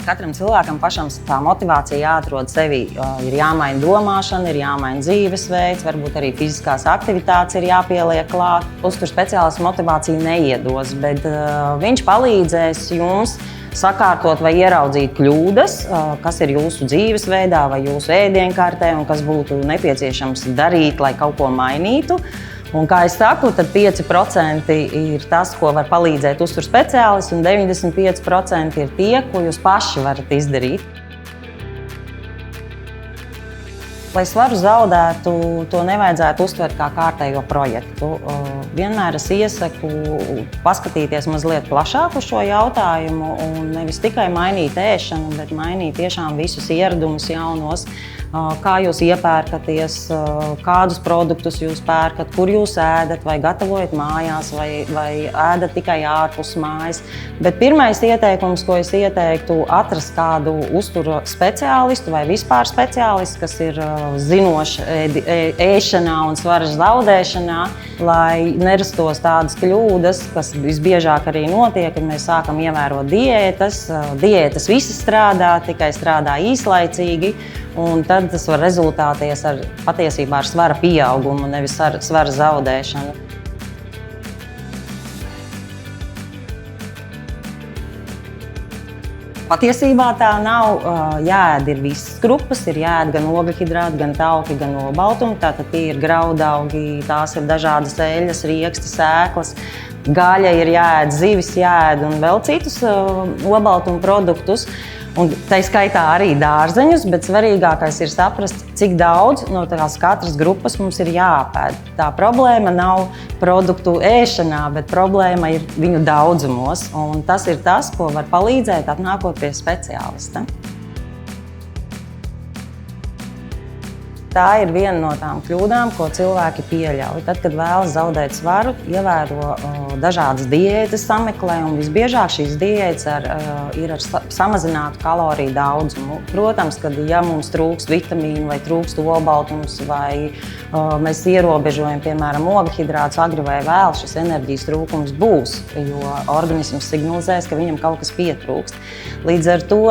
katram cilvēkam pašam tā motivācija jāatrod sevī. Ir jāmaina domāšana, ir jāmaina dzīvesveids, varbūt arī fiziskās aktivitātes ir jāpieliek klāt. Uzturs speciālists motivāciju neiedos, bet viņš palīdzēs jums sakārtot vai ieraudzīt kļūdas, kas ir jūsu dzīvesveidā vai jūsu ēdienkartē un kas būtu nepieciešams darīt, lai kaut ko mainītu. Un, kā es saku, tad 5% ir tas, ko var palīdzēt uzturs speciālists, un 95% ir tie, ko jūs paši varat izdarīt. Lai svaru zaudētu, to nevajadzētu uztvert kā kārtējo projektu. Vienmēr es iesaku paskatīties mazliet plašāk uz šo jautājumu un nevis tikai mainīt ēšanu, bet mainīt tiešām visus ieradumus jaunos. Kā jūs iepērkaties, kādus produktus jūs pērkat, kur jūs ēdat, vai gatavojat mājās, vai ēdat tikai ārpus mājas. Bet pirmais ieteikums, ko es ieteiktu, atrast kādu uzturu speciālistu vai vispār speciālistu, kas ir zinoši ēšanā un svara zaudēšanā, lai nerastos tādas kļūdas, kas visbiežāk arī notiek, kad mēs sākam ievērot diētas. Diētas visas strādā, tikai strādā īslaicīgi, un tad tas var rezultēties patiesībā ar svara pieaugumu, nevis ar svara zaudēšanu. Patiesībā tā nav. Jāēd ir visas grupas, ir jāēd gan ogļhidrāti, gan tauki, gan olbaltumi. Tātad tie ir graudaugi, tās ir dažādas eļļas, rieksti, sēklas. Gaļa ir jāēd, zivis jāēd un vēl citus olbaltumu produktus. Un tā skaitā arī dārzeņus, bet svarīgākais ir saprast, cik daudz no tās katras grupas mums ir jāapēd. Tā problēma nav produktu ēšanā, bet problēma ir viņu daudzumos. Un tas ir tas, ko var palīdzēt atnākot pie speciālista. Tā ir viena no tām kļūdām, ko cilvēki pieļauj. Tad, kad vēlas zaudēt svaru, ievēro dažādas diētas, sameklē, un visbiežāk šīs diētas ir ar samazinātu kaloriju daudzumu. Protams, kad ja mums trūkst vitamīnu vai trūkst olbaltumus vai mēs ierobežojam, piemēram, ogļhidrātus, agri vai vēl, šis enerģijas trūkums būs, jo organisms signalizēs, ka viņam kaut kas pietrūkst. Līdz ar to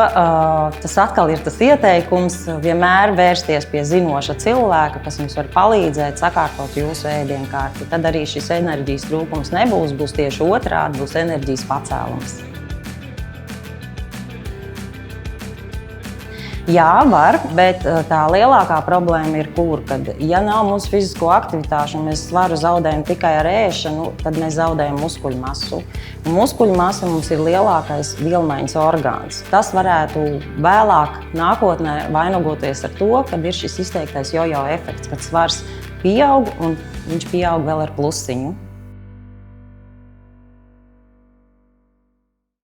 tas atkal ir tas ieteikums vienmēr vērsties pie zinoša cilvēka, kas jums var palīdzēt sakārtot jūsu ēdienkarti. Tad arī šis enerģijas trūkums nebūs, būs tieši otrādi, būs enerģijas pacēlums. Jā, var, bet tā lielākā problēma ir kur, kad ja nav mūsu fizisko aktivitāšu un mēs svaru zaudējam tikai ar ēšanu, tad mēs zaudējam muskuļu masu. Un muskuļu masa mums ir lielākais vielmaiņas orgāns. Tas varētu vēlāk nākotnē vainagoties ar to, kad ir šis izteiktais jojo efekts, kad svars pieaug un viņš pieaug vēl ar plusiņu.